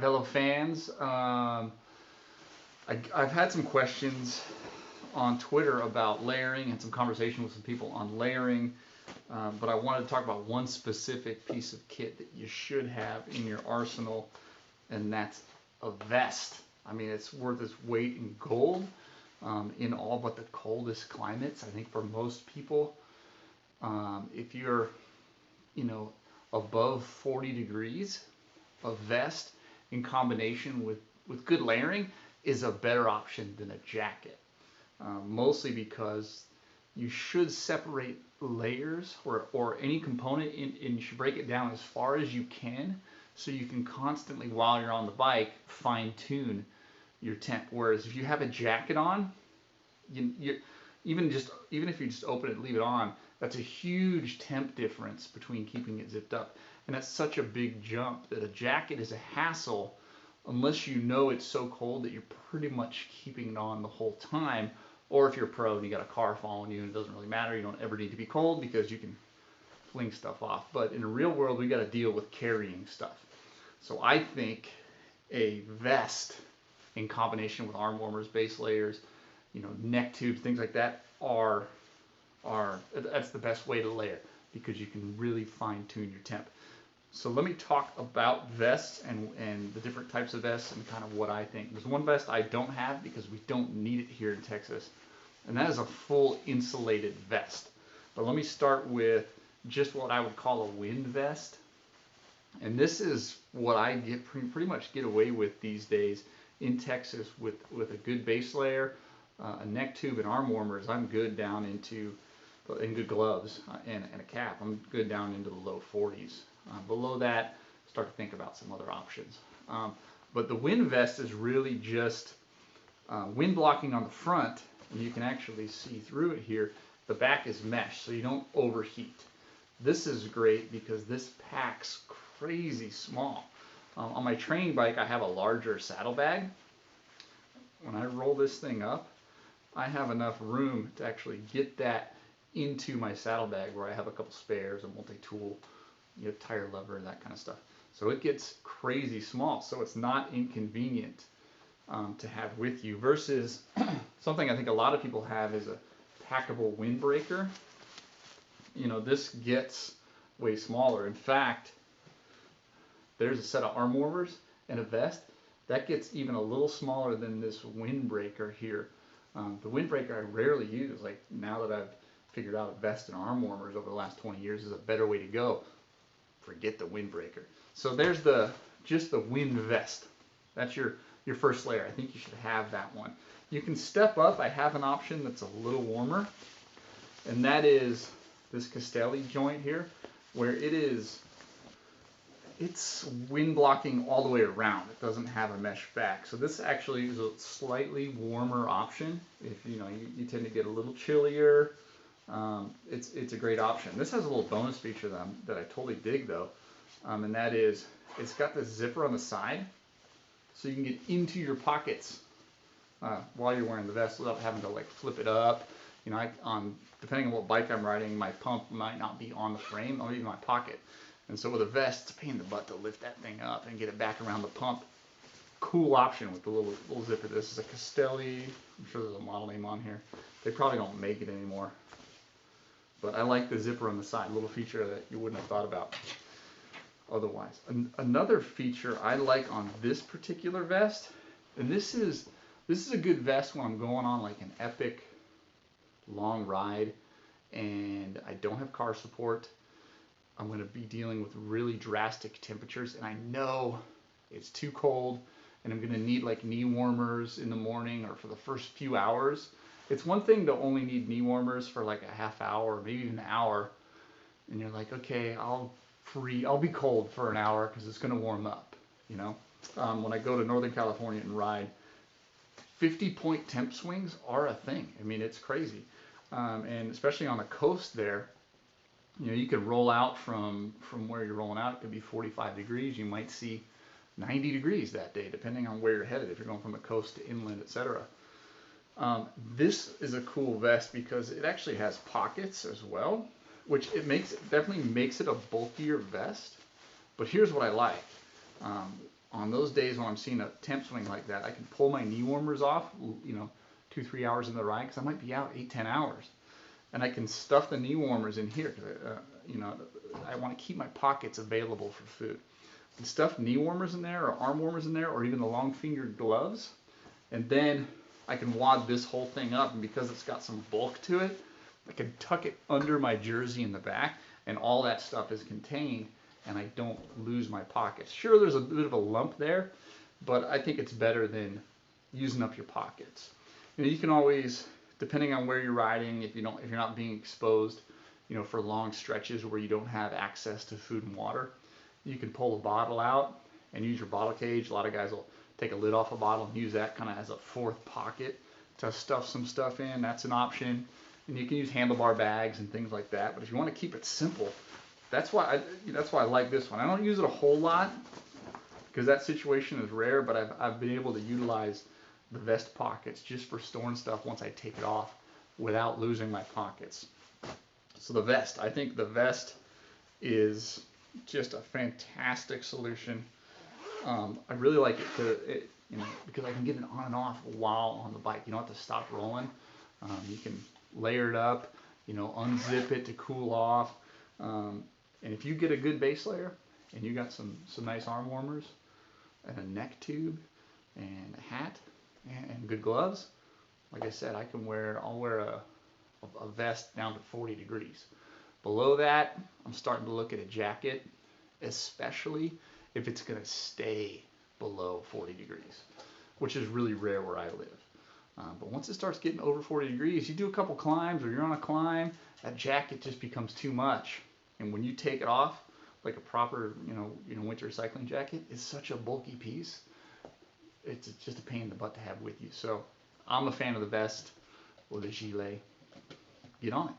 Fellow fans. I've had some questions on Twitter about layering and some conversation with some people on layering, but I wanted to talk about one specific piece of kit that you should have in your arsenal, and that's a vest. I mean, it's worth its weight in gold in all but the coldest climates. I think for most people, if you're, you know, above 40 degrees, a vest in combination with good layering is a better option than a jacket. Mostly because you should separate layers or any component and you should break it down as far as you can so you can constantly, while you're on the bike, fine tune your temp. Whereas if you have a jacket on, you even if you just open it and leave it on, that's a huge temp difference between keeping it zipped up. And that's such a big jump that a jacket is a hassle unless you know it's so cold that you're pretty much keeping it on the whole time. Or if you're a pro and you got a car following you and it doesn't really matter, you don't ever need to be cold because you can fling stuff off. But in the real world, we got to deal with carrying stuff. So I think a vest in combination with arm warmers, base layers, neck tubes, things like that are that's the best way to layer because you can really fine tune your temp. So let me talk about vests and the different types of vests and kind of what I think. There's one vest I don't have because we don't need it here in Texas, and that is a full insulated vest. But let me start with just what I would call a wind vest. And this is what I pretty much get away with these days in Texas with a good base layer, a neck tube and arm warmers. I'm good down into, and good gloves and a cap. I'm good down into the low 40s. Below that, start to think about some other options. But the wind vest is really just wind blocking on the front, and you can actually see through it here. The back is mesh, so you don't overheat. This is great because this packs crazy small. On my training bike, I have a larger saddlebag. When I roll this thing up, I have enough room to actually get that into my saddlebag where I have a couple spares, a multi-tool, tire lever, that kind of stuff. So it gets crazy small, so it's not inconvenient to have with you versus something I think a lot of people have is a packable windbreaker. This gets way smaller. In fact, there's a set of arm warmers and a vest that gets even a little smaller than this windbreaker here. The windbreaker I rarely use. Like now that I've figured out a vest and arm warmers over the last 20 years is a better way to go. Forget the windbreaker. So there's just the wind vest. That's your first layer. I think you should have that one. You can step up. I have an option that's a little warmer, and that is this Castelli joint here, where it's wind blocking all the way around. It doesn't have a mesh back. So this actually is a slightly warmer option. If you tend to get a little chillier, it's a great option. This has a little bonus feature that I totally dig though, and that is it's got this zipper on the side, so you can get into your pockets while you're wearing the vest without having to like flip it up. Depending on what bike I'm riding, my pump might not be on the frame or even my pocket. And so with a vest, it's a pain in the butt to lift that thing up and get it back around the pump. Cool option with the little zipper. This is a Castelli. I'm sure there's a model name on here. They probably don't make it anymore. But I like the zipper on the side, a little feature that you wouldn't have thought about otherwise. Another feature I like on this particular vest, and this is a good vest when I'm going on like an epic long ride and I don't have car support. I'm going to be dealing with really drastic temperatures, and I know it's too cold, and I'm going to need like knee warmers in the morning or for the first few hours. It's one thing to only need knee warmers for like a half hour, or maybe even an hour, and you're like, okay, I'll be cold for an hour because it's going to warm up. When I go to Northern California and ride, 50-point temp swings are a thing. I mean, it's crazy, and especially on the coast there. You could roll out from where you're rolling out. It could be 45 degrees. You might see 90 degrees that day, depending on where you're headed, if you're going from the coast to inland, etc. This is a cool vest because it actually has pockets as well, which definitely makes it a bulkier vest. But here's what I like. on those days when I'm seeing a temp swing like that, I can pull my knee warmers off, 2-3 hours in the ride, because I might be out 8-10 hours, and I can stuff the knee warmers in here. I want to keep my pockets available for food. I can stuff knee warmers in there, or arm warmers in there, or even the long fingered gloves, and then I can wad this whole thing up, and because it's got some bulk to it, I can tuck it under my jersey in the back, and all that stuff is contained, and I don't lose my pockets. Sure, there's a bit of a lump there, but I think it's better than using up your pockets. You can always, depending on where you're riding, if you're not being exposed, for long stretches where you don't have access to food and water, you can pull a bottle out and use your bottle cage. A lot of guys will take a lid off a bottle and use that kind of as a fourth pocket to stuff some stuff in. That's an option. And you can use handlebar bags and things like that. But if you want to keep it simple, that's why I like this one. I don't use it a whole lot because that situation is rare, but I've been able to utilize the vest pockets just for storing stuff once I take it off without losing my pockets. So the vest, I think the vest is just a fantastic solution. I really like it because I can get it on and off while on the bike. You don't have to stop rolling. You can layer it up, unzip it to cool off. And if you get a good base layer and you got some nice arm warmers and a neck tube and a hat and good gloves, like I said, I'll wear a vest down to 40 degrees. Below that, I'm starting to look at a jacket, especially if it's going to stay below 40 degrees, which is really rare where I live. But once it starts getting over 40 degrees, you do a couple climbs or you're on a climb, that jacket just becomes too much. And when you take it off, like a proper, winter cycling jacket, it's such a bulky piece. It's just a pain in the butt to have with you. So I'm a fan of the vest or the gilet. Get on it.